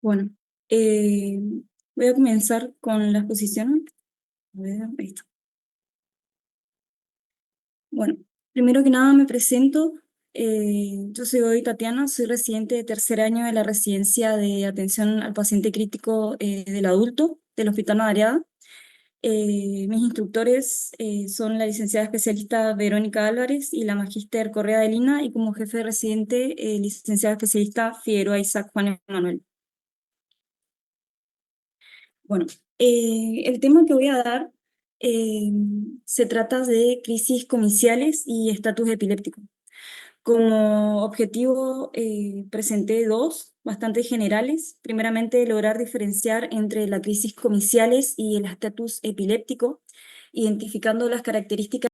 Bueno, eh, voy a comenzar con la exposición. A ver, ahí está. Bueno, primero que nada me presento. Yo soy hoy Tatiana, soy residente de tercer año de la residencia de atención al paciente crítico del adulto del Hospital Madariaga. Mis instructores son la licenciada especialista Verónica Álvarez y la magíster Correa de Lina, y como jefe de residente, licenciada especialista Figueroa Isaac Juan Emanuel. Bueno, el tema que voy a dar eh, se trata de crisis comiciales y estatus epiléptico. Como objetivo presenté dos bastante generales. Primeramente, lograr diferenciar entre la crisis comiciales y el estatus epiléptico, identificando las características.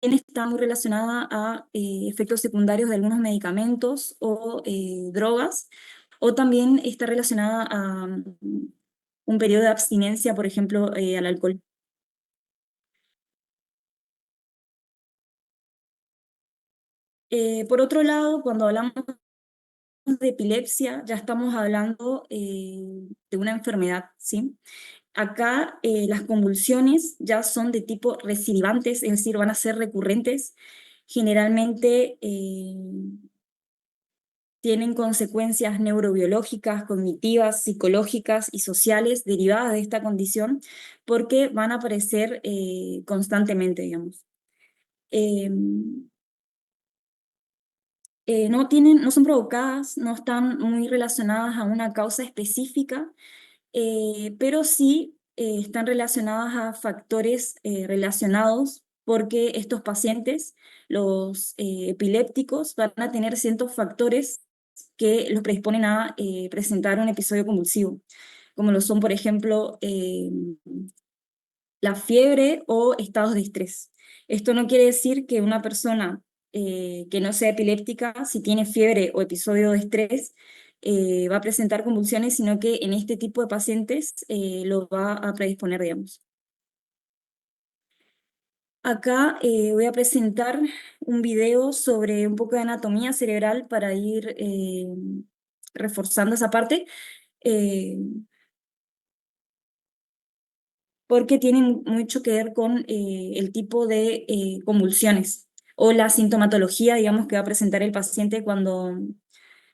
Está muy relacionada a efectos secundarios de algunos medicamentos o drogas, o también está relacionada a un periodo de abstinencia, por ejemplo, al alcohol. Por otro lado, cuando hablamos de epilepsia, ya estamos hablando de una enfermedad, ¿sí? Acá las convulsiones ya son de tipo recidivantes, es decir, van a ser recurrentes. Generalmente tienen consecuencias neurobiológicas, cognitivas, psicológicas y sociales derivadas de esta condición, porque van a aparecer constantemente, digamos. Eh, no son provocadas, no están muy relacionadas a una causa específica, pero sí están relacionadas a factores relacionados, porque estos pacientes, los epilépticos, van a tener ciertos factores que los predisponen a presentar un episodio convulsivo, como lo son, por ejemplo, la fiebre o estados de estrés. Esto no quiere decir que una persona que no sea epiléptica, si tiene fiebre o episodio de estrés, va a presentar convulsiones, sino que en este tipo de pacientes lo va a predisponer, digamos. Acá voy a presentar un video sobre un poco de anatomía cerebral para ir reforzando esa parte, eh, porque tiene mucho que ver con el tipo de convulsiones o la sintomatología, digamos, que va a presentar el paciente cuando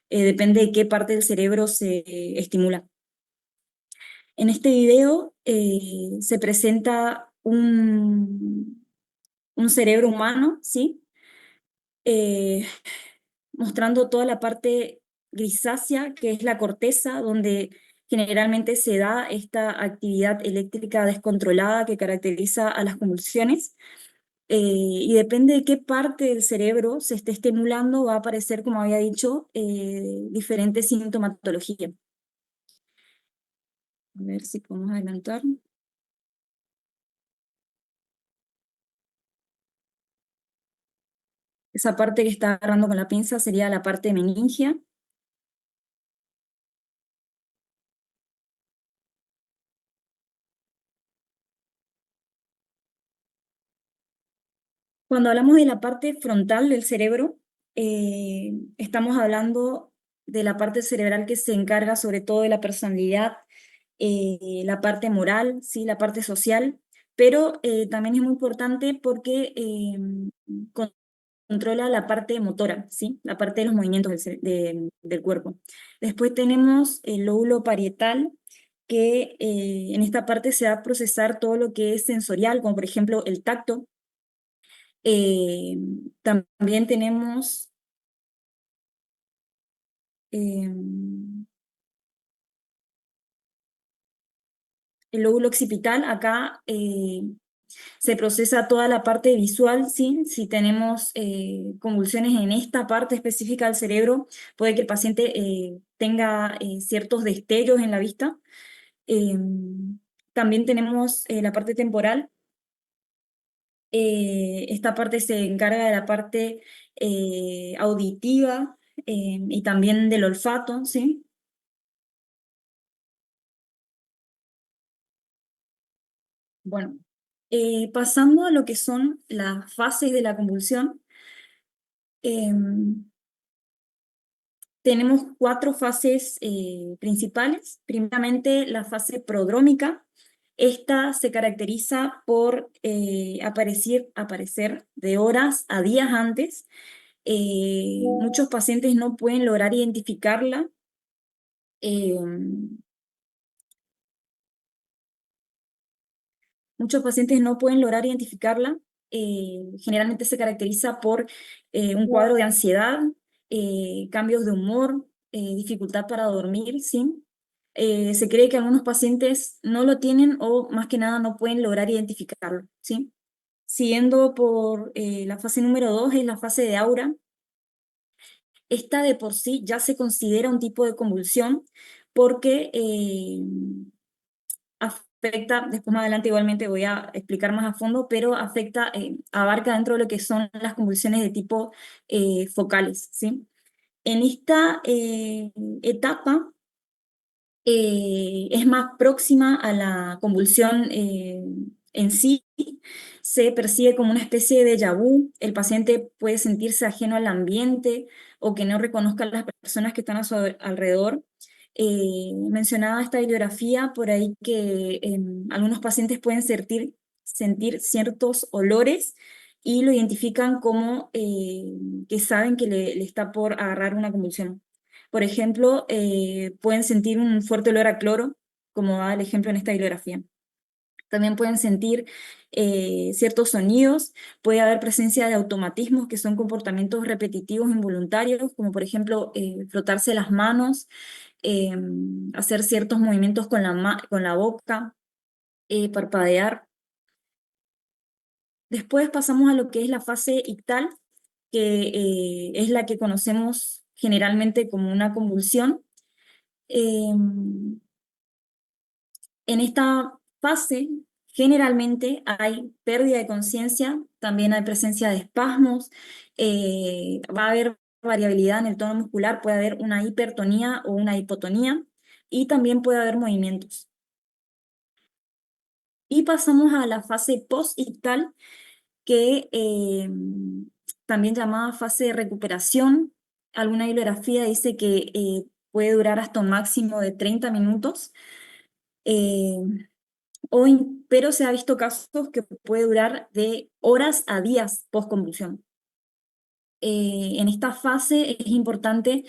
depende de qué parte del cerebro se estimula. En este video se presenta un cerebro humano, ¿sí? Eh, Mostrando toda la parte grisácea, que es la corteza, donde generalmente se da esta actividad eléctrica descontrolada que caracteriza a las convulsiones. Y depende de qué parte del cerebro se esté estimulando, va a aparecer, como había dicho, diferentes sintomatologías. A ver si podemos adelantar. Esa parte que está agarrando con la pinza sería la parte meningia. Cuando hablamos de la parte frontal del cerebro, estamos hablando de la parte cerebral que se encarga sobre todo de la personalidad, la parte moral, ¿sí? La parte social, pero también es muy importante porque con- controla la parte motora, ¿sí? La parte de los movimientos del cuerpo. Después tenemos el lóbulo parietal, que en esta parte se va a procesar todo lo que es sensorial, como por ejemplo el tacto. Eh, También tenemos eh, el lóbulo occipital. Acá se procesa toda la parte visual, ¿sí? Si tenemos convulsiones en esta parte específica del cerebro, puede que el paciente tenga ciertos destellos en la vista. Eh, También tenemos la parte temporal. Esta parte se encarga de la parte auditiva y también del olfato, ¿sí? Bueno, pasando a lo que son las fases de la convulsión, em, tenemos cuatro fases principales. Primeramente, la fase prodrómica. Esta se caracteriza por aparecer de horas a días antes. Muchos pacientes no pueden lograr identificarla. em, Muchos pacientes no pueden lograr identificarla. Generalmente se caracteriza por un cuadro de ansiedad, cambios de humor, dificultad para dormir, ¿sí? Se cree que algunos pacientes no lo tienen o más que nada no pueden lograr identificarlo, ¿sí? Siguiendo por la fase número 2 es la fase de aura. Esta de por sí ya se considera un tipo de convulsión porque afecta, después más adelante igualmente voy a explicar más a fondo, pero afecta, abarca dentro de lo que son las convulsiones de tipo focales, ¿sí? En esta etapa es más próxima a la convulsión en sí, se percibe como una especie de déjà vu. El paciente puede sentirse ajeno al ambiente o que no reconozca a las personas que están a su alrededor. Mencionaba esta bibliografía por ahí que algunos pacientes pueden sentir ciertos olores y lo identifican como que saben que le está por agarrar una convulsión. Por ejemplo, pueden sentir un fuerte olor a cloro, como da el ejemplo en esta bibliografía. También pueden sentir ciertos sonidos, puede haber presencia de automatismos que son comportamientos repetitivos involuntarios, como por ejemplo frotarse las manos, eh, hacer ciertos movimientos con con la boca, parpadear. Después pasamos a lo que es la fase ictal, que es la que conocemos generalmente como una convulsión. En esta fase, generalmente hay pérdida de conciencia, también hay presencia de espasmos, va a haber variabilidad en el tono muscular, puede haber una hipertonía o una hipotonía, y también puede haber movimientos. Y pasamos a la fase post-ictal, que también llamada fase de recuperación. Alguna bibliografía dice que puede durar hasta un máximo de 30 minutos, eh, pero se ha visto casos que puede durar de horas a días post-convulsión. En esta fase es importante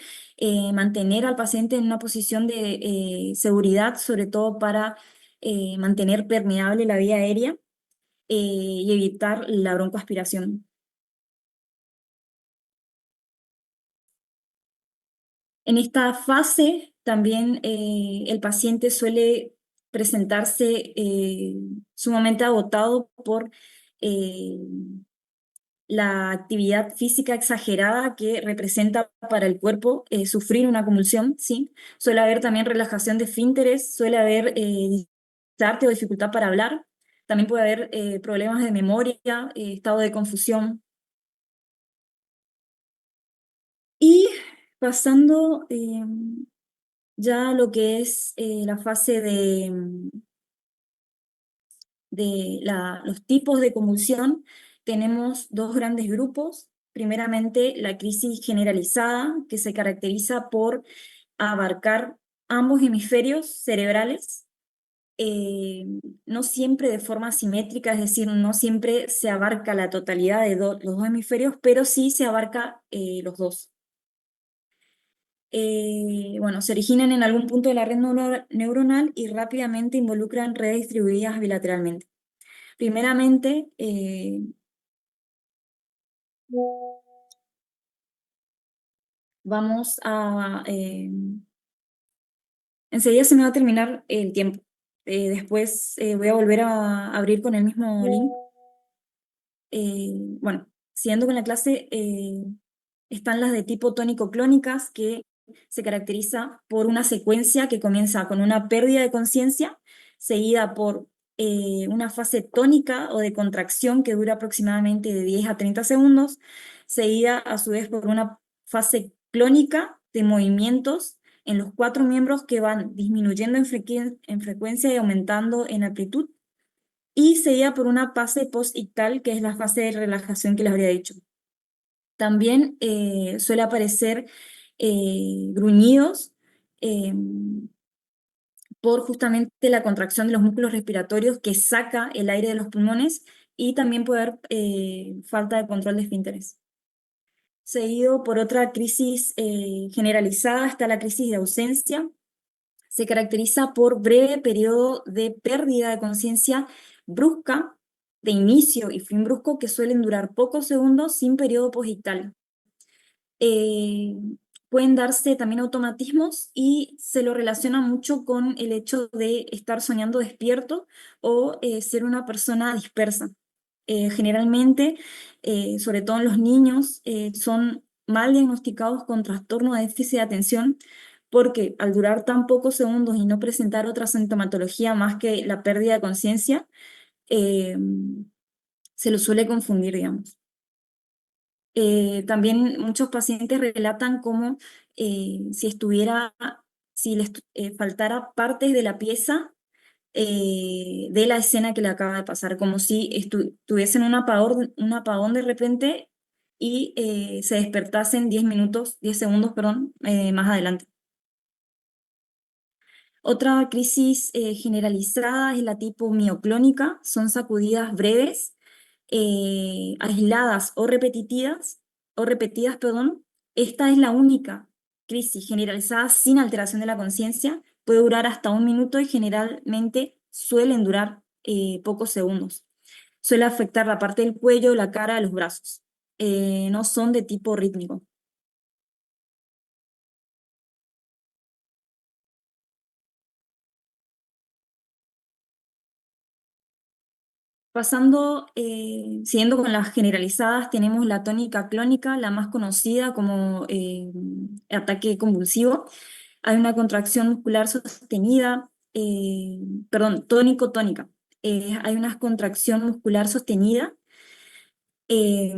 mantener al paciente en una posición de seguridad, sobre todo para mantener permeable la vía aérea y evitar la broncoaspiración. En esta fase también el paciente suele presentarse sumamente agotado por eh, la actividad física exagerada que representa para el cuerpo sufrir una convulsión, ¿sí? Suele haber también relajación de esfínteres, suele haber disarte o dificultad para hablar, también puede haber problemas de memoria, estado de confusión. Y pasando ya a lo que es la fase de los tipos de convulsión, tenemos dos grandes grupos. Primeramente, la crisis generalizada, que se caracteriza por abarcar ambos hemisferios cerebrales, no siempre de forma simétrica, es decir, no siempre se abarca la totalidad de los dos hemisferios, pero sí se abarca los dos. Bueno, se originan en algún punto de la red neuronal y rápidamente involucran redes distribuidas bilateralmente. Primeramente, vamos a... enseguida se me va a terminar el tiempo. Después voy a volver a abrir con el mismo link. Bueno, siguiendo con la clase, están las de tipo tónico-clónicas, que se caracteriza por una secuencia que comienza con una pérdida de conciencia, seguida por una fase tónica o de contracción que dura aproximadamente de 10 a 30 segundos, seguida a su vez por una fase clónica de movimientos en los cuatro miembros que van disminuyendo en frecuencia y aumentando en amplitud, y seguida por una fase post-ictal, que es la fase de relajación que les habría dicho. También suele aparecer gruñidos por justamente la contracción de los músculos respiratorios que saca el aire de los pulmones, y también puede haber falta de control de esfínteres. Seguido por otra crisis generalizada está la crisis de ausencia. Se caracteriza por breve periodo de pérdida de conciencia brusca, de inicio y fin brusco, que suelen durar pocos segundos sin periodo posictal. Eh, Pueden darse también automatismos y se lo relaciona mucho con el hecho de estar soñando despierto o ser una persona dispersa. Generalmente, sobre todo en los niños, son mal diagnosticados con trastorno de déficit de atención, porque al durar tan pocos segundos y no presentar otra sintomatología más que la pérdida de conciencia, eh, se lo suele confundir, digamos. También muchos pacientes relatan como si les faltara partes de la pieza de la escena que le acaba de pasar, como si tuviesen un apagón de repente y se despertasen 10 segundos, perdón, más adelante. Otra crisis generalizada es la tipo mioclónica, son sacudidas breves, aisladas o repetidas, perdón. Esta es la única crisis generalizada sin alteración de la conciencia, puede durar hasta un minuto y generalmente suelen durar pocos segundos. Suele afectar la parte del cuello, la cara, los brazos. No son de tipo rítmico. Siguiendo con las generalizadas, tenemos la tónica clónica, la más conocida como ataque convulsivo. Hay una contracción muscular sostenida, perdón, tónico-tónica. Hay una contracción muscular sostenida eh,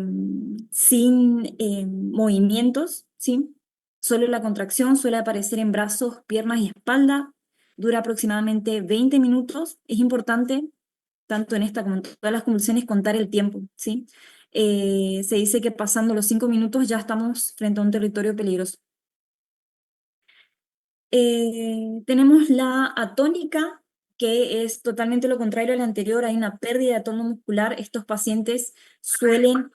sin movimientos, ¿sí? Solo la contracción suele aparecer en brazos, piernas y espalda. Dura aproximadamente 20 minutos. Es importante tanto en esta como en todas las convulsiones, contar el tiempo, ¿sí? Se dice que pasando los 5 minutos ya estamos frente a un territorio peligroso. Tenemos la atónica, que es totalmente lo contrario a la anterior, hay una pérdida de tono muscular. Estos pacientes suelen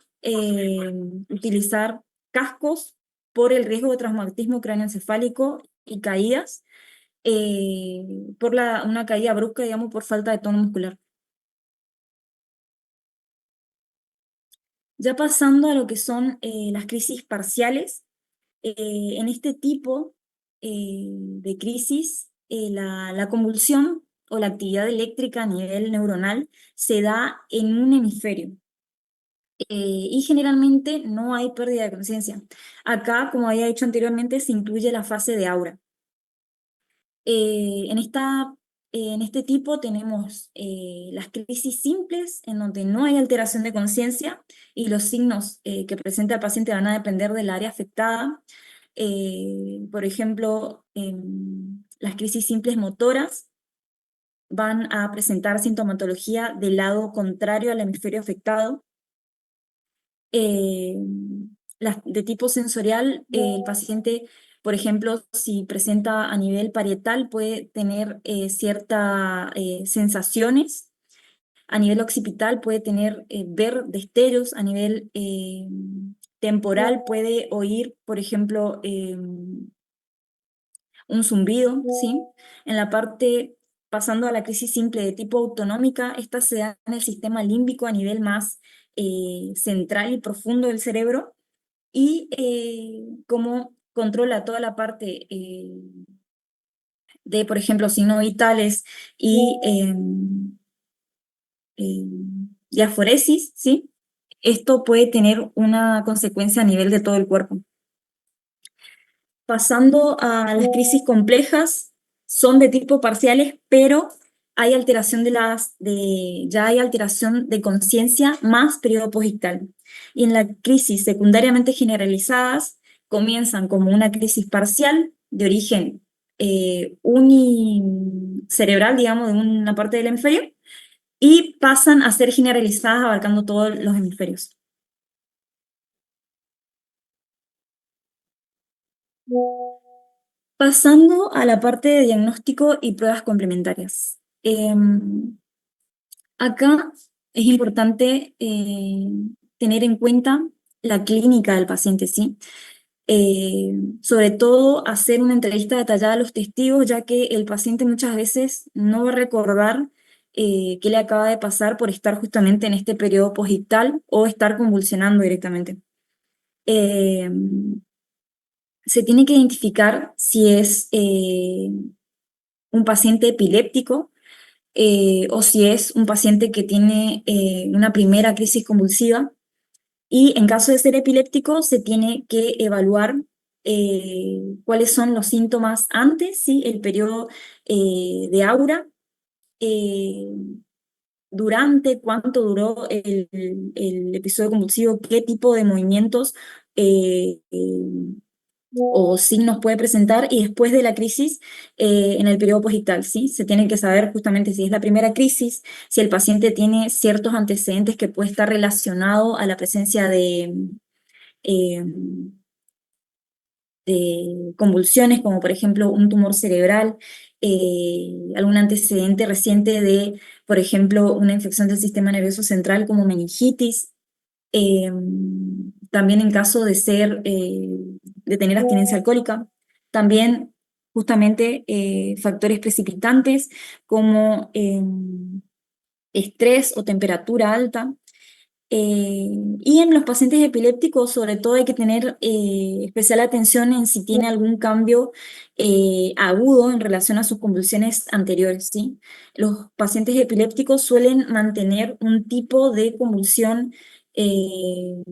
utilizar cascos por el riesgo de traumatismo cráneoencefálico y caídas, por una caída brusca, digamos, por falta de tono muscular. Ya pasando a lo que son las crisis parciales, en este tipo de crisis, la convulsión o la actividad eléctrica a nivel neuronal se da en un hemisferio, y generalmente no hay pérdida de conciencia. Acá, como había dicho anteriormente, se incluye la fase de aura. En este tipo tenemos las crisis simples, en donde no hay alteración de conciencia y los signos que presenta el paciente van a depender del área afectada. Por ejemplo, las crisis simples motoras van a presentar sintomatología del lado contrario al hemisferio afectado. eh, las de tipo sensorial, el paciente, por ejemplo, si presenta a nivel parietal, puede tener ciertas sensaciones. A nivel occipital puede tener ver destellos. A nivel temporal puede oír, por ejemplo, un zumbido, ¿sí? En la parte, pasando a la crisis simple de tipo autonómica, esta se da en el sistema límbico a nivel más central y profundo del cerebro, y como controla toda la parte de, por ejemplo, signos vitales y diaforesis, ¿sí? Esto puede tener una consecuencia a nivel de todo el cuerpo. Pasando a las crisis complejas, son de tipo parciales, pero hay alteración ya hay alteración de conciencia más periodo posictal. Y en la crisis secundariamente generalizadas, comienzan como una crisis parcial de origen unicerebral, digamos, de una parte del hemisferio, y pasan a ser generalizadas abarcando todos los hemisferios. Pasando a la parte de diagnóstico y pruebas complementarias. Acá es importante tener en cuenta la clínica del paciente, ¿sí? Sobre todo hacer una entrevista detallada a los testigos, ya que el paciente muchas veces no va a recordar qué le acaba de pasar por estar justamente en este periodo posictal o estar convulsionando directamente. Eh, Se tiene que identificar si es un paciente epiléptico, o si es un paciente que tiene una primera crisis convulsiva. Y en caso de ser epiléptico, se tiene que evaluar cuáles son los síntomas antes, ¿sí? El periodo de aura, eh, durante, cuánto duró el episodio convulsivo, qué tipo de movimientos o signos puede presentar, y después de la crisis, en el periodo posictal, ¿sí? Se tiene que saber justamente si es la primera crisis, si el paciente tiene ciertos antecedentes que puede estar relacionado a la presencia eh, de convulsiones, como por ejemplo un tumor cerebral, algún antecedente reciente de, por ejemplo, una infección del sistema nervioso central como meningitis. eh, También en caso de de tener abstinencia alcohólica. También justamente factores precipitantes como estrés o temperatura alta. Y en los pacientes epilépticos, sobre todo, hay que tener especial atención en si tiene algún cambio agudo en relación a sus convulsiones anteriores, ¿sí? Los pacientes epilépticos suelen mantener un tipo de convulsión eh,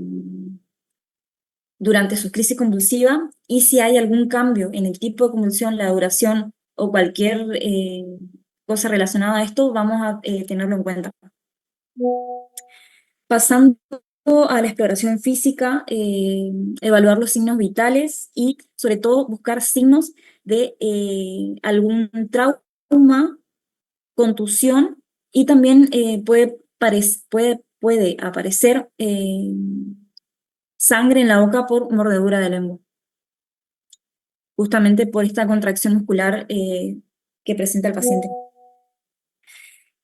durante su crisis convulsiva, y si hay algún cambio en el tipo de convulsión, la duración o cualquier cosa relacionada a esto, vamos a tenerlo en cuenta. Pasando a la exploración física, evaluar los signos vitales y sobre todo buscar signos de algún trauma, contusión Y también puede aparecer sangre en la boca por mordedura de lengua, justamente por esta contracción muscular que presenta el paciente.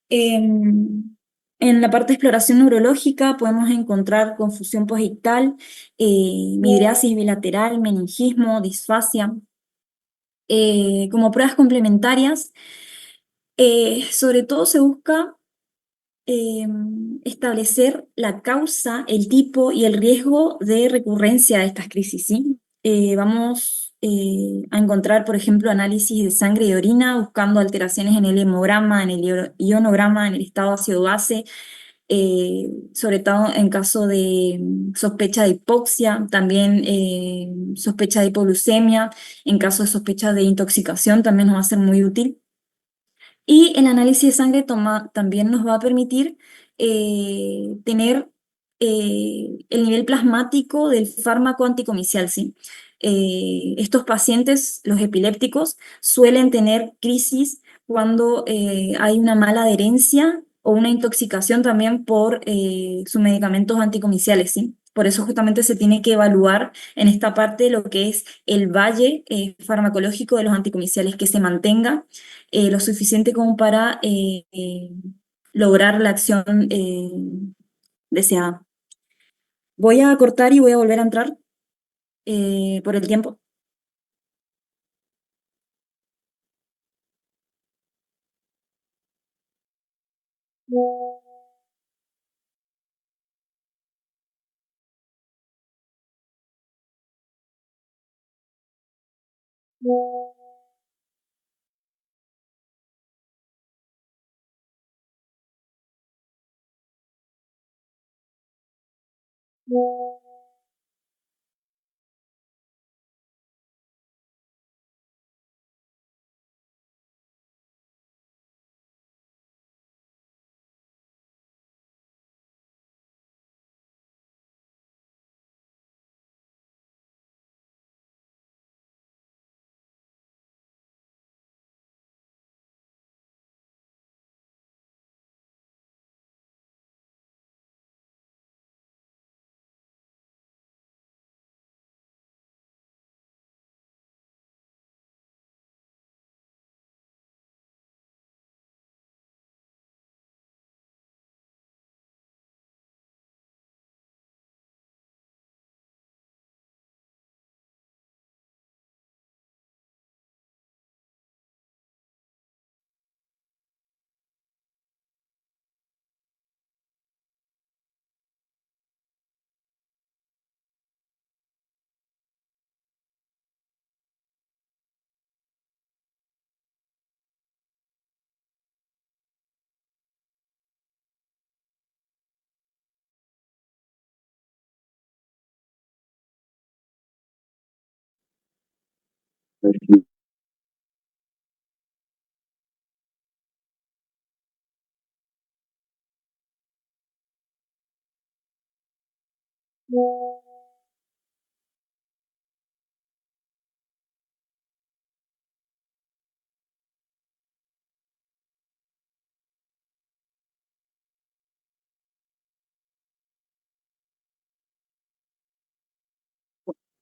En la parte de exploración neurológica podemos encontrar confusión posictal, midriasis bilateral, meningismo, disfasia. Como pruebas complementarias, sobre todo se busca eh, establecer la causa, el tipo y el riesgo de recurrencia de estas crisis, ¿sí? Vamos a encontrar, por ejemplo, análisis de sangre y orina, buscando alteraciones en el hemograma, en el ionograma, en el estado ácido-base, sobre todo en caso de sospecha de hipoxia, también sospecha de hipoglucemia, en caso de sospecha de intoxicación también nos va a ser muy útil. Y el análisis de sangre también nos va a permitir tener el nivel plasmático del fármaco anticomicial, ¿sí? Estos pacientes, los epilépticos, suelen tener crisis cuando hay una mala adherencia o una intoxicación también por sus medicamentos anticomiciales, ¿sí? Por eso justamente se tiene que evaluar en esta parte lo que es el valle farmacológico de los anticomiciales, que se mantenga lo suficiente como para lograr la acción deseada. Voy a cortar y voy a volver a entrar por el tiempo.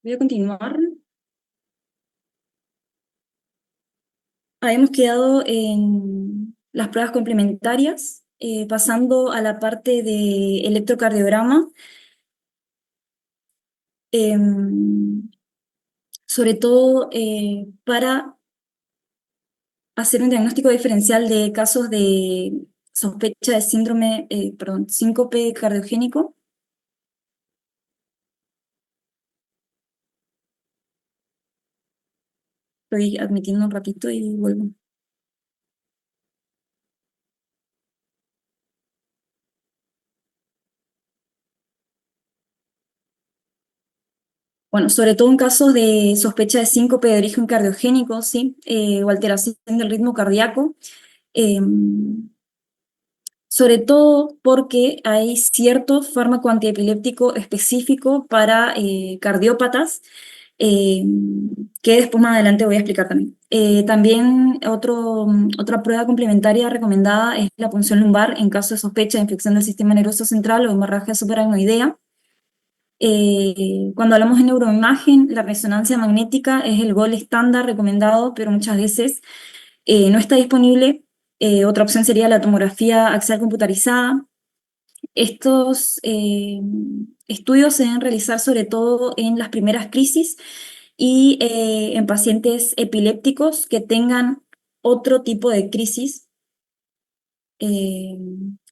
Voy a continuar. Habíamos quedado en las pruebas complementarias, pasando a la parte de electrocardiograma, sobre todo para hacer un diagnóstico diferencial de casos de sospecha de síndrome, perdón, síncope cardiogénico. Estoy admitiendo un ratito y vuelvo. Bueno, sobre todo en casos de sospecha de síncope de origen cardiogénico, ¿sí? O alteración del ritmo cardíaco. Sobre todo porque hay cierto fármaco antiepiléptico específico para cardiópatas eh, que después más adelante voy a explicar también. También otra prueba complementaria recomendada es la punción lumbar en caso de sospecha de infección del sistema nervioso central o hemorragia subaracnoidea. Cuando hablamos de neuroimagen, la resonancia magnética es el gol estándar recomendado, pero muchas veces no está disponible. Otra opción sería la tomografía axial computarizada. Estos estudios se deben realizar sobre todo en las primeras crisis y en pacientes epilépticos que tengan otro tipo de crisis eh,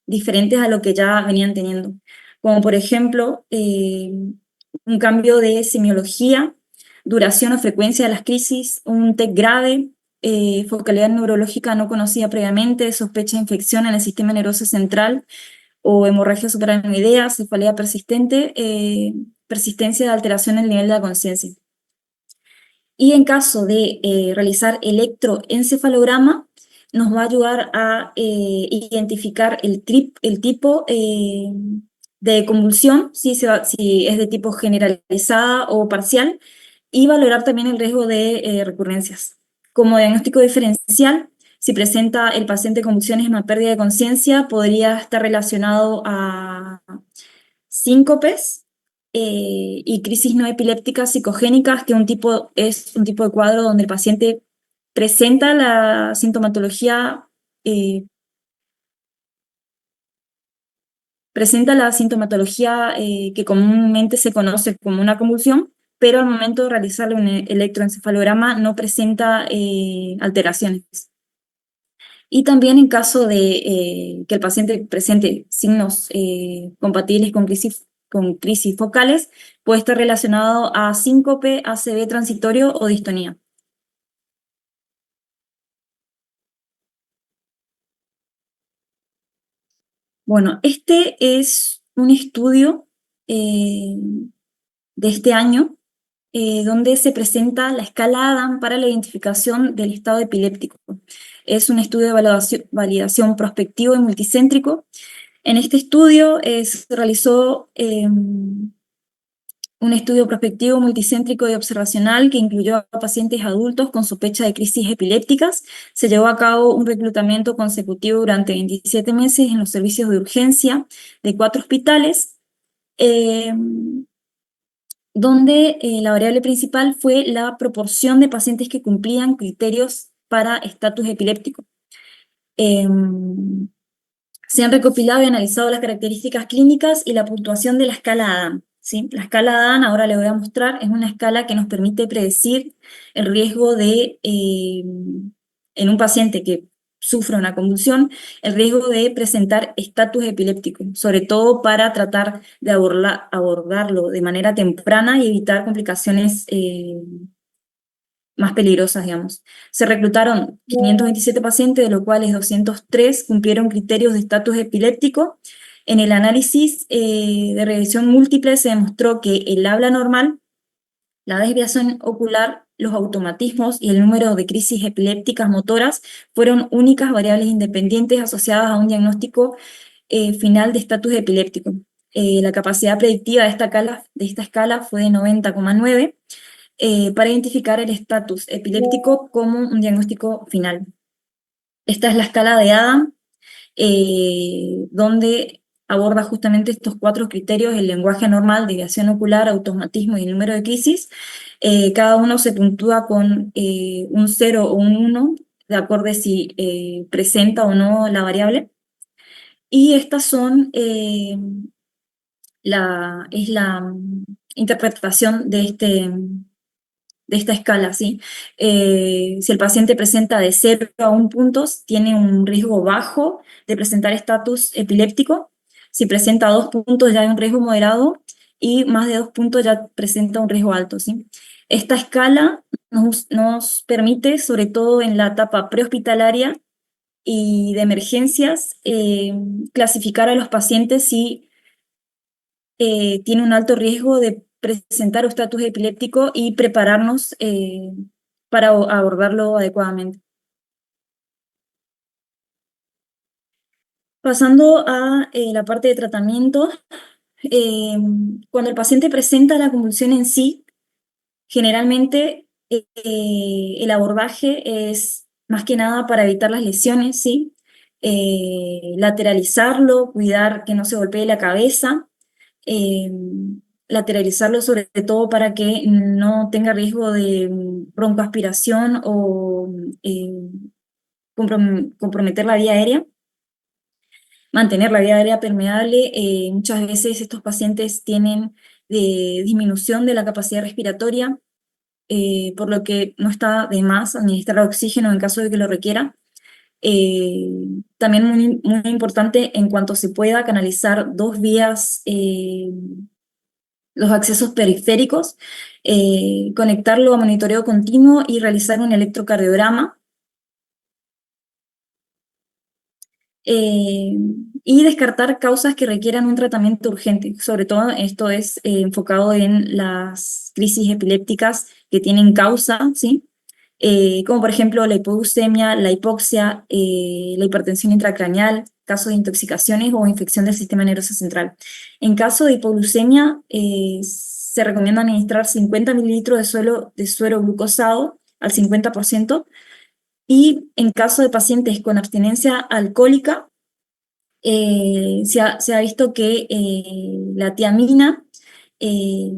diferentes a lo que ya venían teniendo, como por ejemplo un cambio de semiología, duración o frecuencia de las crisis, un TEC grave, focalidad neurológica no conocida previamente, sospecha de infección en el sistema nervioso central o hemorragia suprarrenal, cefalea persistente, persistencia de alteración en el nivel de la conciencia. Y en caso de realizar electroencefalograma, nos va a ayudar a identificar el tipo de convulsión, si es de tipo generalizada o parcial, y valorar también el riesgo de recurrencias. Como diagnóstico diferencial, si presenta el paciente convulsiones más pérdida de conciencia, podría estar relacionado a síncopes y crisis no epilépticas psicogénicas, que es un tipo de cuadro donde el paciente presenta la sintomatología, eh, que comúnmente se conoce como una convulsión, pero al momento de realizarle un electroencefalograma no presenta alteraciones. Y también en caso de que el paciente presente signos compatibles con crisis focales, puede estar relacionado a síncope, ACV transitorio o distonía. Bueno, este es un estudio eh, de este año donde se presenta la escala ADAM para la identificación del estado epiléptico. Es un estudio de validación prospectivo y multicéntrico. En este estudio se realizó un estudio prospectivo multicéntrico y observacional que incluyó a pacientes adultos con sospecha de crisis epilépticas. Se llevó a cabo un reclutamiento consecutivo durante 27 meses en los servicios de urgencia de 4 hospitales, eh, donde la variable principal fue la proporción de pacientes que cumplían criterios para estatus epiléptico. Se han recopilado y analizado las características clínicas y la puntuación de la escala ADAM, ¿sí? La escala ADAM, ahora le voy a mostrar, es una escala que nos permite predecir el riesgo en un paciente que sufre una convulsión, el riesgo de presentar estatus epiléptico, sobre todo para tratar de abordarlo de manera temprana y evitar complicaciones más peligrosas, digamos. Se reclutaron 527 pacientes, de los cuales 203 cumplieron criterios de estatus epiléptico. En el análisis de regresión múltiple se demostró que el habla normal, la desviación ocular, los automatismos y el número de crisis epilépticas motoras fueron únicas variables independientes asociadas a un diagnóstico final de estatus epiléptico. La capacidad predictiva de esta escala fue de 90,9 para identificar el estatus epiléptico como un diagnóstico final. Esta es la escala de ADAM, donde aborda justamente estos 4 criterios: el lenguaje normal, desviación ocular, automatismo y el número de crisis. Cada uno se puntúa con un 0 o un 1, de acuerdo a si presenta o no la variable. Y estas son la interpretación de esta escala, ¿sí? Si el paciente presenta de 0 a 1 puntos, tiene un riesgo bajo de presentar estatus epiléptico. Si presenta 2 puntos, ya hay un riesgo moderado, y más de 2 puntos ya presenta un riesgo alto, ¿sí? Esta escala nos permite, sobre todo en la etapa prehospitalaria y de emergencias, clasificar a los pacientes si tiene un alto riesgo de presentar estatus epiléptico y prepararnos para abordarlo adecuadamente. Pasando a la parte de tratamiento, eh, cuando el paciente presenta la convulsión en sí, Generalmente el abordaje es más que nada para evitar las lesiones, ¿sí? Lateralizarlo, cuidar que no se golpee la cabeza, eh, lateralizarlo sobre todo para que no tenga riesgo de broncoaspiración o comprometer la vía aérea, mantener la vía aérea permeable. Muchas veces estos pacientes tienen disminución de la capacidad respiratoria, por lo que no está de más administrar oxígeno en caso de que lo requiera. Eh, También muy importante en cuanto se pueda canalizar dos vías, los accesos periféricos, conectarlo a monitoreo continuo y realizar un electrocardiograma. eh, y descartar causas que requieran un tratamiento urgente. Sobre todo esto es enfocado en las crisis epilépticas que tienen causa, ¿sí? Como por ejemplo la hipoglucemia, la hipoxia, la hipertensión intracraneal, casos de intoxicaciones o infección del sistema nervioso central. En caso de hipoglucemia, se recomienda administrar 50 mililitros de suero glucosado al 50%, y en caso de pacientes con abstinencia alcohólica, se ha visto que la tiamina, eh,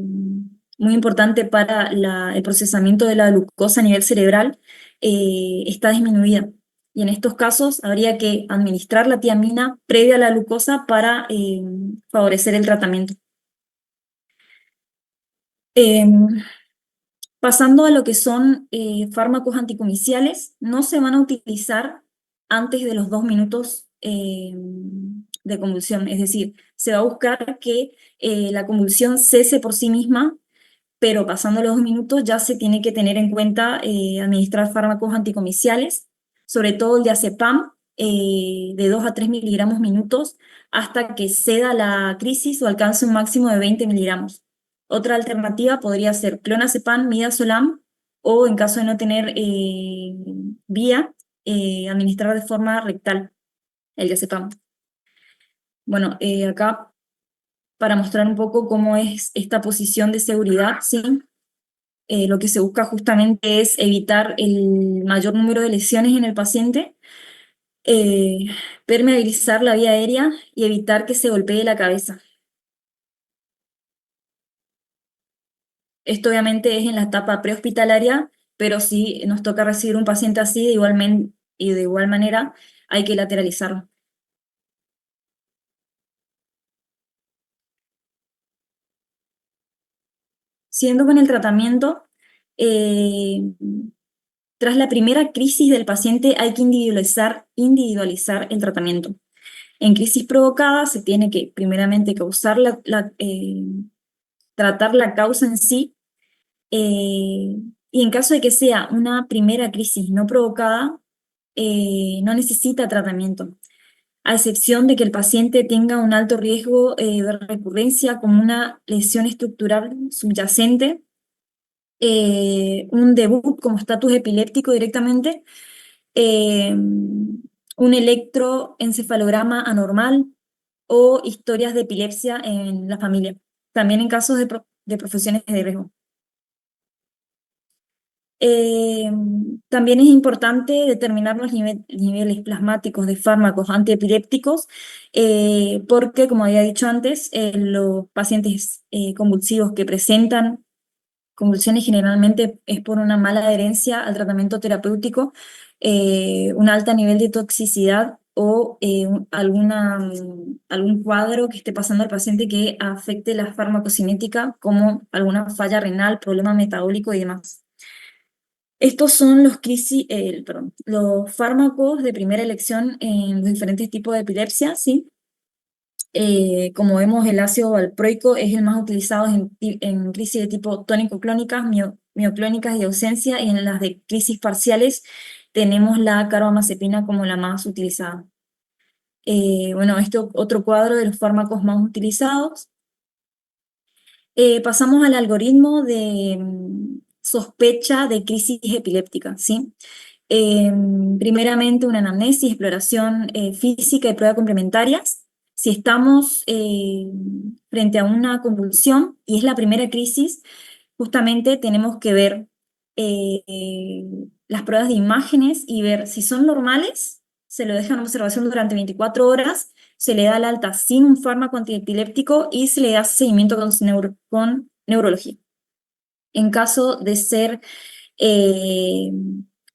muy importante para el procesamiento de la glucosa a nivel cerebral, está disminuida. Y en estos casos habría que administrar la tiamina previa a la glucosa para favorecer el tratamiento. Em, Pasando a lo que son fármacos anticomiciales, no se van a utilizar antes de los 2 minutos de convulsión. Es decir, se va a buscar que la convulsión cese por sí misma, pero pasando los 2 minutos ya se tiene que tener en cuenta administrar fármacos anticomiciales, sobre todo el diazepam, de 2 a 3 miligramos minutos, hasta que ceda la crisis o alcance un máximo de 20 miligramos. Otra alternativa podría ser clonazepam, midazolam, o en caso de no tener vía, administrar de forma rectal el diazepam. Bueno, acá para mostrar un poco cómo es esta posición de seguridad, ¿sí? Lo que se busca justamente es evitar el mayor número de lesiones en el paciente, eh, permeabilizar la vía aérea y evitar que se golpee la cabeza. Esto obviamente es en la etapa prehospitalaria, pero si nos toca recibir un paciente así, de igual manera hay que lateralizarlo. Siguiendo con el tratamiento, eh, tras la primera crisis del paciente hay que individualizar el tratamiento. En crisis provocada se tiene que primeramente tratar la causa en sí, y en caso de que sea una primera crisis no provocada, no necesita tratamiento, a excepción de que el paciente tenga un alto riesgo de recurrencia como una lesión estructural subyacente, un debut como estatus epiléptico directamente, un electroencefalograma anormal o historias de epilepsia en la familia, también en casos de profesiones de riesgo. Eh, También es importante determinar los niveles plasmáticos de fármacos antiepilépticos, porque, como había dicho antes, los pacientes convulsivos que presentan convulsiones generalmente es por una mala adherencia al tratamiento terapéutico, un alto nivel de toxicidad o algún cuadro que esté pasando al paciente que afecte la farmacocinética, como alguna falla renal, problema metabólico y demás. Estos son los fármacos de primera elección en los diferentes tipos de epilepsia, ¿sí? Como vemos, el ácido valproico es el más utilizado en crisis de tipo tónico-clónicas, mioclónicas y de ausencia, y en las de crisis parciales tenemos la carbamazepina como la más utilizada. Bueno, este otro cuadro de los fármacos más utilizados. Pasamos al algoritmo de sospecha de crisis epiléptica, ¿sí? Primeramente, una anamnesis, exploración física y pruebas complementarias. Si estamos frente a una convulsión y es la primera crisis, justamente tenemos que ver las pruebas de imágenes y ver si son normales, se lo deja en observación durante 24 horas, se le da el alta sin un fármaco antiepiléptico y se le da seguimiento con neurología. En caso de ser eh,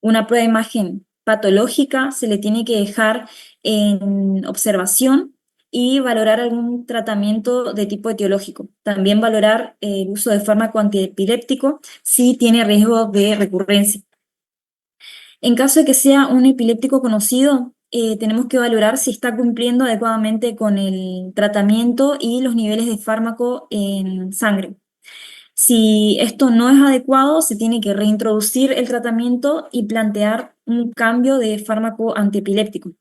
una prueba de imagen patológica, se le tiene que dejar en observación y valorar algún tratamiento de tipo etiológico. También valorar el uso de fármaco antiepiléptico si tiene riesgo de recurrencia. En caso de que sea un epiléptico conocido, tenemos que valorar si está cumpliendo adecuadamente con el tratamiento y los niveles de fármaco en sangre. Si esto no es adecuado, se tiene que reintroducir el tratamiento y plantear un cambio de fármaco antiepiléptico.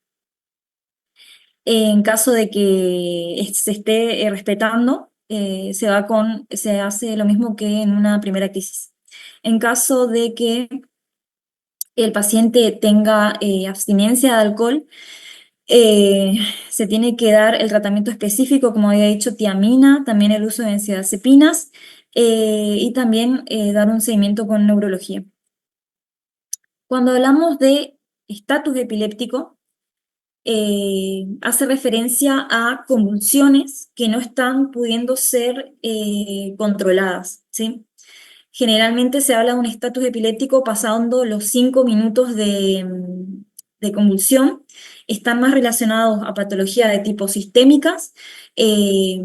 En caso de que se esté respetando, se hace lo mismo que en una primera crisis. En caso de que el paciente tenga abstinencia de alcohol, eh, se tiene que dar el tratamiento específico, como había dicho, tiamina, también el uso de benzodiazepinas y también dar un seguimiento con neurología. Cuando hablamos de estatus epiléptico, hace referencia a convulsiones que no están pudiendo ser controladas, ¿sí? Generalmente se habla de un estatus epiléptico pasando los 5 minutos de convulsión. Están más relacionados a patologías de tipo sistémicas, eh,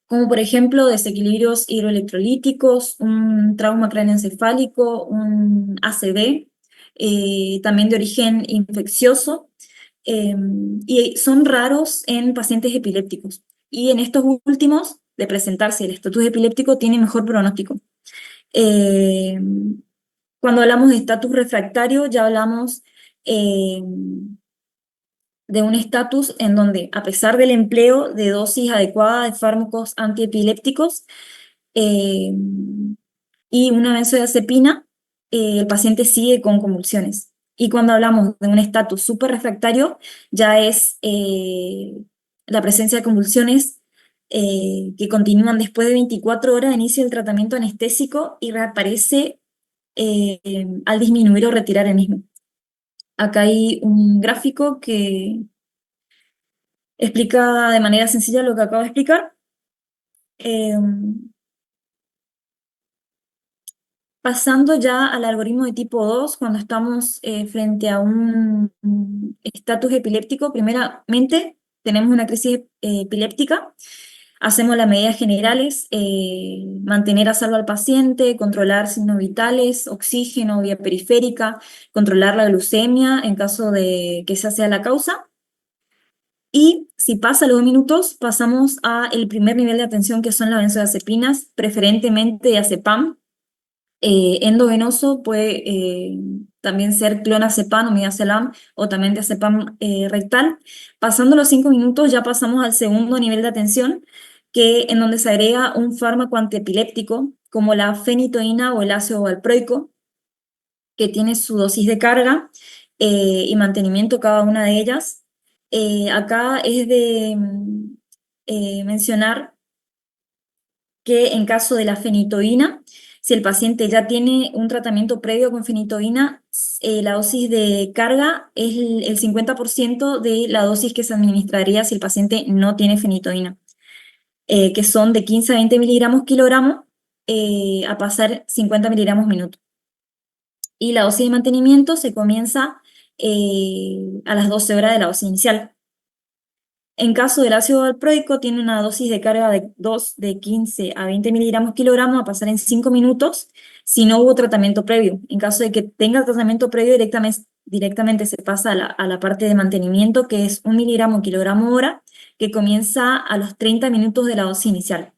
como por ejemplo desequilibrios hidroelectrolíticos, un trauma craneoencefálico, un ACV, también de origen infeccioso, eh, y son raros en pacientes epilépticos. Y en estos últimos, de presentarse el estatus epiléptico, tiene mejor pronóstico. Eh, Cuando hablamos de estatus refractario, ya hablamos eh, de un estatus en donde, a pesar del empleo de dosis adecuada de fármacos antiepilépticos eh, y una benzodiazepina, el paciente sigue con convulsiones. Y cuando hablamos de un estatus súper refractario, ya es la presencia de convulsiones que continúan después de 24 horas de inicio del tratamiento anestésico y reaparece al disminuir o retirar el mismo. Acá hay un gráfico que explica de manera sencilla lo que acabo de explicar. Eh, Pasando ya al algoritmo de tipo 2, cuando estamos frente a un estatus epiléptico, primeramente tenemos una crisis epiléptica, hacemos las medidas generales, mantener a salvo al paciente, controlar signos vitales, oxígeno, vía periférica, controlar la glucemia en caso de que esa sea la causa. Y si pasa los 2 minutos, pasamos a el primer nivel de atención, que son las benzodiazepinas, preferentemente diazepam. Endovenoso puede también ser clonazepam o midazolam o también diazepam rectal. Pasando los 5 minutos ya pasamos al segundo nivel de atención, en donde se agrega un fármaco antiepiléptico como la fenitoína o el ácido valproico, que tiene su dosis de carga y mantenimiento cada una de ellas. Acá es de mencionar que en caso de la fenitoína, si el paciente ya tiene un tratamiento previo con fenitoína, la dosis de carga es el 50% de la dosis que se administraría si el paciente no tiene fenitoína, que son de 15 a 20 miligramos kilogramo a pasar 50 miligramos minuto. Y la dosis de mantenimiento se comienza a las 12 horas de la dosis inicial. En caso del ácido valproico, tiene una dosis de carga de 15 a 20 miligramos kilogramo a pasar en 5 minutos si no hubo tratamiento previo. En caso de que tenga tratamiento previo, directamente se pasa a la parte de mantenimiento, que es 1 miligramo kilogramo hora, que comienza a los 30 minutos de la dosis inicial.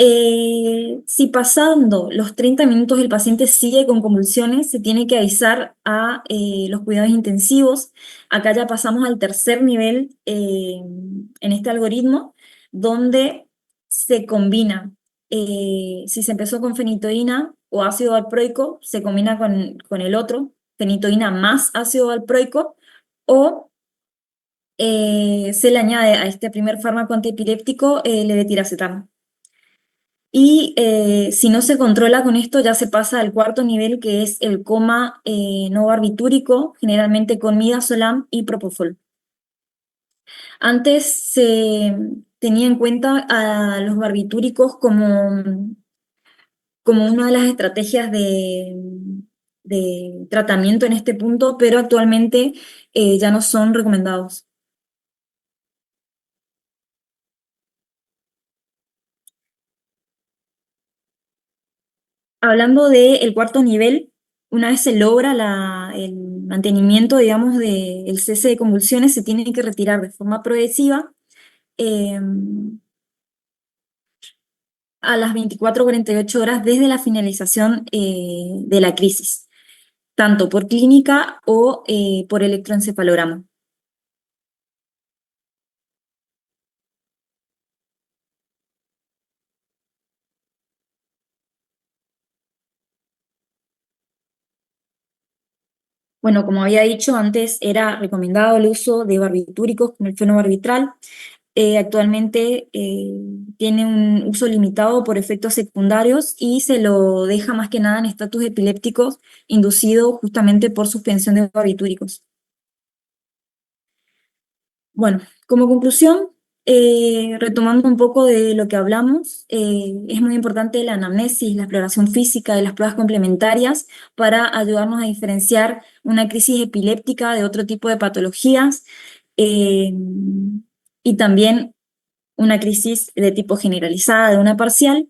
Si pasando los 30 minutos el paciente sigue con convulsiones, se tiene que avisar a los cuidados intensivos. Acá ya pasamos al tercer nivel en este algoritmo, donde se combina, si se empezó con fenitoína o ácido valproico, se combina con el otro, fenitoína más ácido valproico, o se le añade a este primer fármaco antiepiléptico levetiracetam. Y si no se controla con esto, ya se pasa al cuarto nivel, que es el coma no barbitúrico, generalmente con midazolam y propofol. Antes se tenía en cuenta a los barbitúricos como una de las estrategias de tratamiento en este punto, pero actualmente ya no son recomendados. Hablando del cuarto nivel, una vez se logra el mantenimiento, digamos, del cese de convulsiones, se tiene que retirar de forma progresiva eh, a las 24 o 48 horas desde la finalización de la crisis, tanto por clínica o por electroencefalograma. Bueno, como había dicho antes, era recomendado el uso de barbitúricos como el fenobarbital. Actualmente tiene un uso limitado por efectos secundarios y se lo deja más que nada en estatus epilépticos inducido justamente por suspensión de barbitúricos. Bueno, como conclusión, retomando un poco de lo que hablamos, es muy importante la anamnesis, la exploración física y las pruebas complementarias para ayudarnos a diferenciar una crisis epiléptica de otro tipo de patologías eh, y también una crisis de tipo generalizada de una parcial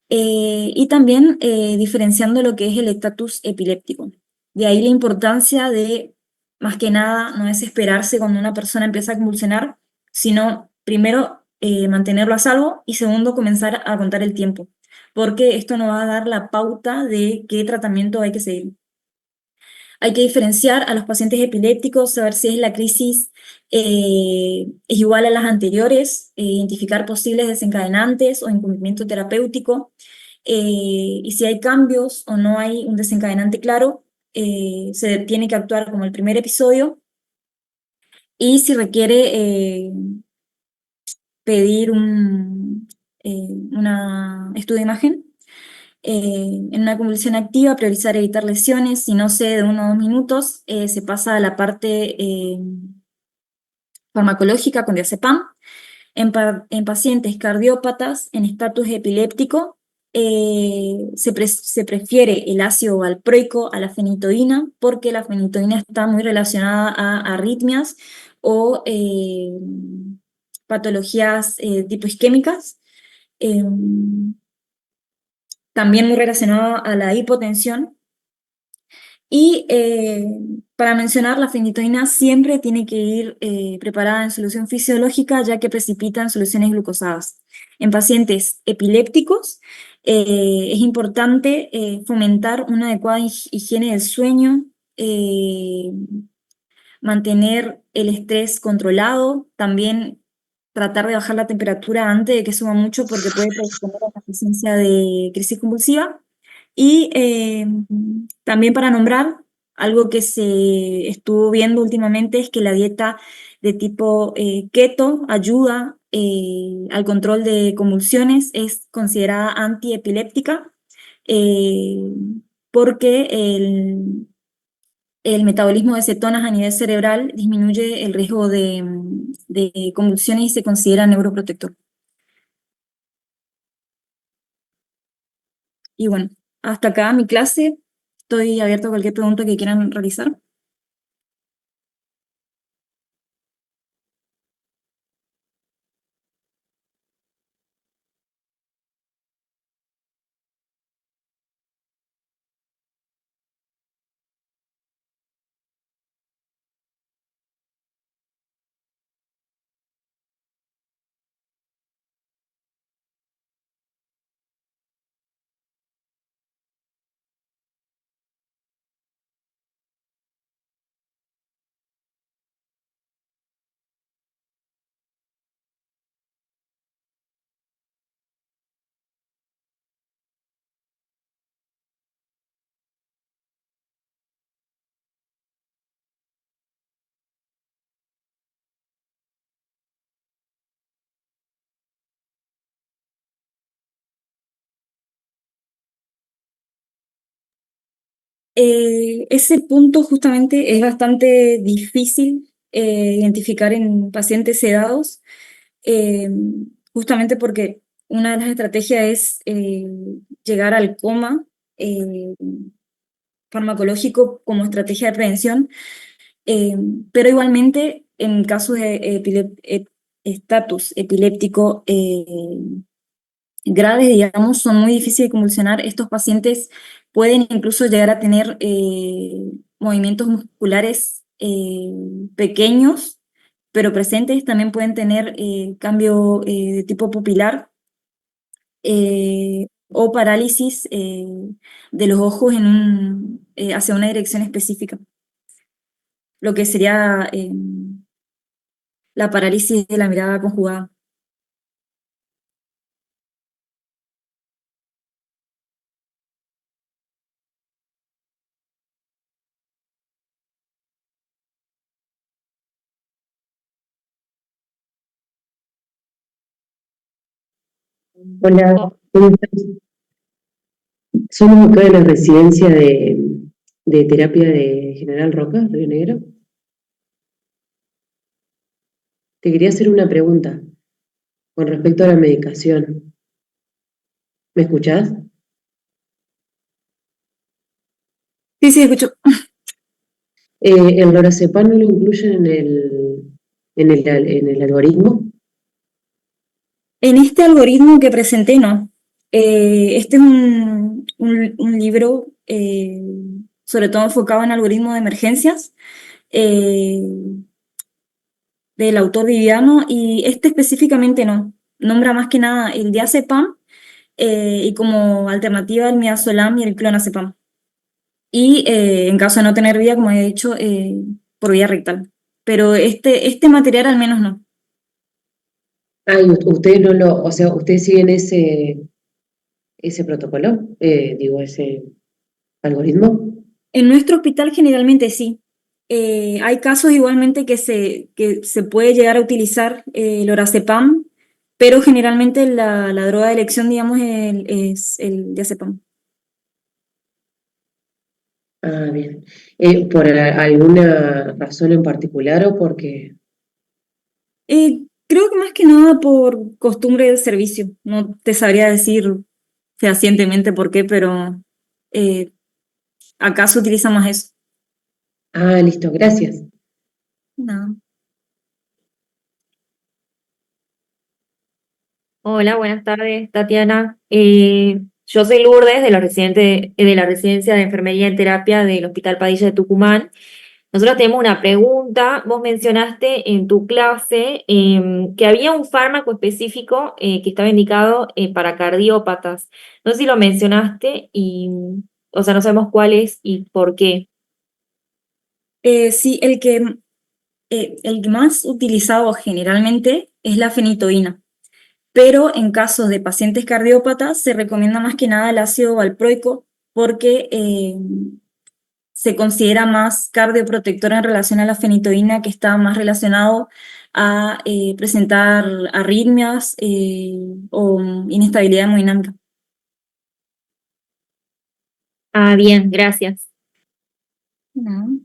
y también diferenciando lo que es el estatus epiléptico. De ahí la importancia de, más que nada, no desesperarse cuando una persona empieza a convulsionar, sino primero mantenerlo a salvo y segundo comenzar a contar el tiempo, porque esto nos va a dar la pauta de qué tratamiento hay que seguir. Hay que diferenciar a los pacientes epilépticos, saber si es la crisis es igual a las anteriores, identificar posibles desencadenantes o incumplimiento terapéutico, y si hay cambios o no hay un desencadenante claro, se tiene que actuar como el primer episodio y si requiere pedir una estudio de imagen en una convulsión activa, priorizar evitar lesiones, si no sé, de 1 o 2 minutos, se pasa a la parte farmacológica con diazepam. En pacientes cardiópatas en estatus epiléptico, se prefiere el ácido valproico a la fenitoína porque la fenitoína está muy relacionada a arritmias o patologías tipo isquémicas. También muy relacionada a la hipotensión. Y para mencionar, la fenitoína siempre tiene que ir preparada en solución fisiológica, ya que precipita en soluciones glucosadas. En pacientes epilépticos, es importante fomentar una adecuada higiene del sueño, mantener el estrés controlado, también tratar de bajar la temperatura antes de que suba mucho porque puede predisponer a la presencia de crisis convulsiva. Y también para nombrar, algo que se estuvo viendo últimamente es que la dieta de tipo keto ayuda al control de convulsiones, es considerada antiepiléptica eh, porque el metabolismo de cetonas a nivel cerebral disminuye el riesgo de convulsiones y se considera neuroprotector. Y bueno, hasta acá mi clase. Estoy abierto a cualquier pregunta que quieran realizar. Ese punto justamente es bastante difícil identificar en pacientes sedados, eh, justamente porque una de las estrategias es llegar al coma eh, farmacológico como estrategia de prevención, eh, pero igualmente en casos de estatus epiléptico graves, digamos, son muy difíciles de convulsionar. Estos pacientes pueden incluso llegar a tener movimientos musculares pequeños, pero presentes. También pueden tener cambio de tipo pupilar o parálisis de los ojos hacia una dirección específica, lo que sería la parálisis de la mirada conjugada. Hola, ¿cómo estás? Somos acá de la residencia de terapia de General Roca, Río Negro. Te quería hacer una pregunta con respecto a la medicación. ¿Me escuchás? Sí, sí, escucho. ¿El lorazepam no lo incluyen en el algoritmo? En este algoritmo que presenté, no. Este es un libro sobre todo enfocado en algoritmos de emergencias eh, del autor Viviano, y este específicamente no. Nombra más que nada el diazepam y como alternativa el midazolam y el clonazepam. Y en caso de no tener vía, como he dicho, por vía rectal. Pero este material al menos no. Ah, y ustedes no lo, o sea, ustedes siguen ese protocolo, digo, ese algoritmo. En nuestro hospital generalmente sí. Hay casos igualmente que se puede llegar a utilizar el orazepam, pero generalmente la droga de elección, digamos, es el diazepam. Ah, bien. ¿Por alguna razón en particular o porque... Creo que más que nada por costumbre del servicio. No te sabría decir fehacientemente por qué, pero eh, acá se utiliza más eso. Ah, listo, gracias. No. Hola, buenas tardes, Tatiana. Yo soy Lourdes de la residencia de enfermería en terapia del Hospital Padilla de Tucumán. Nosotros tenemos una pregunta. Vos mencionaste en tu clase que había un fármaco específico que estaba indicado para cardiópatas. No sé si lo mencionaste o sea, no sabemos cuál es y por qué. Sí, el que más utilizado generalmente es la fenitoína. Pero en casos de pacientes cardiópatas se recomienda más que nada el ácido valproico porque se considera más cardioprotector en relación a la fenitoína, que está más relacionado a presentar arritmias o inestabilidad hemodinámica. Ah, bien, gracias. No.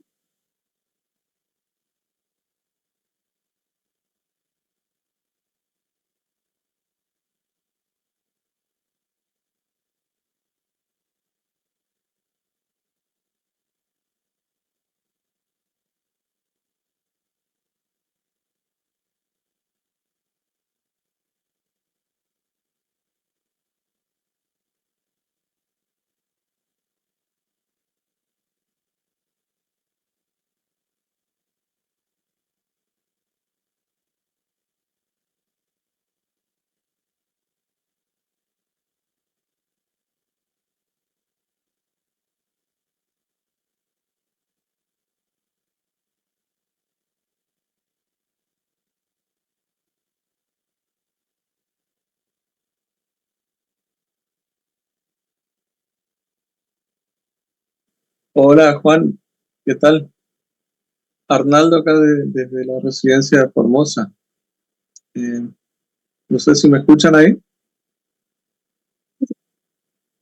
Hola Juan, ¿qué tal? Arnaldo acá desde la residencia de Formosa. Eh, no sé si me escuchan ahí.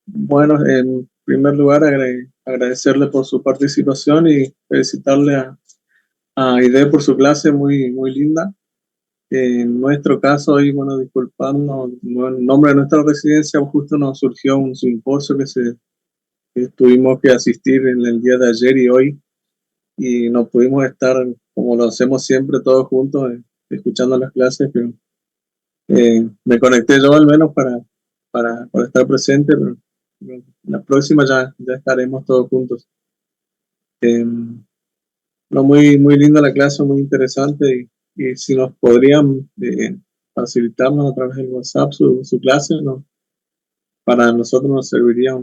Bueno, en primer lugar agradecerle por su participación y felicitarle a Aide por su clase muy, muy linda. En nuestro caso, hoy, bueno, disculparnos, en nombre de nuestra residencia, justo nos surgió un simposio que tuvimos que asistir en el día de ayer y hoy, y no pudimos estar como lo hacemos siempre todos juntos, escuchando las clases, pero me conecté yo al menos para estar presente, pero la próxima ya estaremos todos juntos. No, muy, muy linda la clase, muy interesante, y si nos podrían facilitarnos a través del WhatsApp su clase, ¿no? Para nosotros nos serviría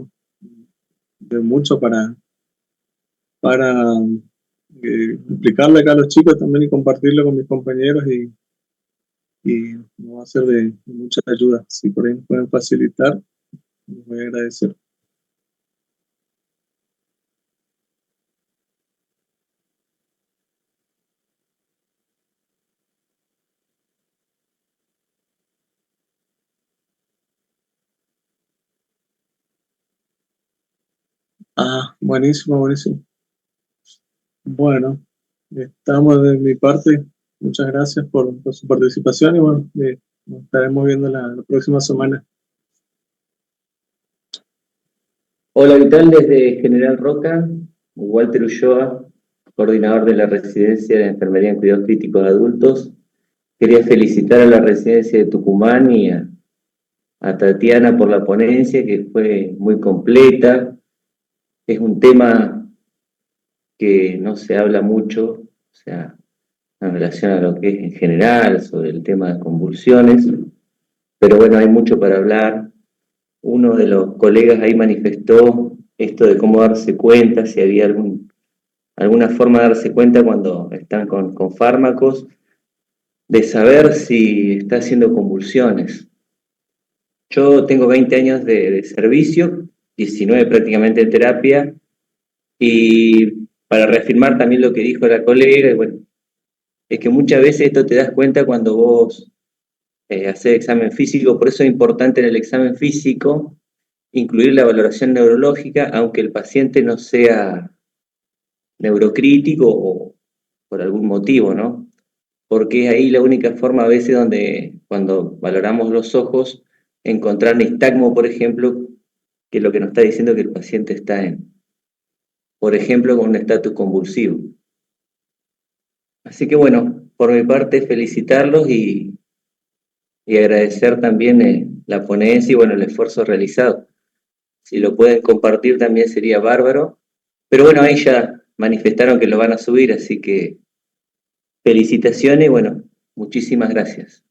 de mucho para explicarle acá a los chicos también y compartirlo con mis compañeros, y nos va a ser de mucha ayuda. Si por ahí nos pueden facilitar, les voy a agradecer. Ah, buenísimo, buenísimo. Bueno, estamos de mi parte. Muchas gracias por su participación y bueno, nos estaremos viendo la próxima semana. Hola, ¿qué tal? Desde General Roca, Walter Ulloa, coordinador de la Residencia de Enfermería en Cuidados Críticos de Adultos. Quería felicitar a la Residencia de Tucumán y a Tatiana por la ponencia, que fue muy completa. Es un tema que no se habla mucho, o sea, en relación a lo que es en general, sobre el tema de convulsiones, pero bueno, hay mucho para hablar. Uno de los colegas ahí manifestó esto de cómo darse cuenta, si había alguna forma de darse cuenta cuando están con fármacos, de saber si está haciendo convulsiones. Yo tengo 20 años de servicio, 19 prácticamente de terapia, y para reafirmar también lo que dijo la colega, bueno, es que muchas veces esto te das cuenta cuando vos haces examen físico, por eso es importante en el examen físico incluir la valoración neurológica, aunque el paciente no sea neurocrítico o por algún motivo, ¿no? Porque es ahí la única forma a veces donde, cuando valoramos los ojos, encontrar nistagmo, por ejemplo, que es lo que nos está diciendo que el paciente está por ejemplo, con un estatus convulsivo. Así que bueno, por mi parte, felicitarlos y agradecer también la ponencia y bueno, el esfuerzo realizado. Si lo pueden compartir también sería bárbaro. Pero bueno, ahí ya manifestaron que lo van a subir, así que felicitaciones y bueno, muchísimas gracias.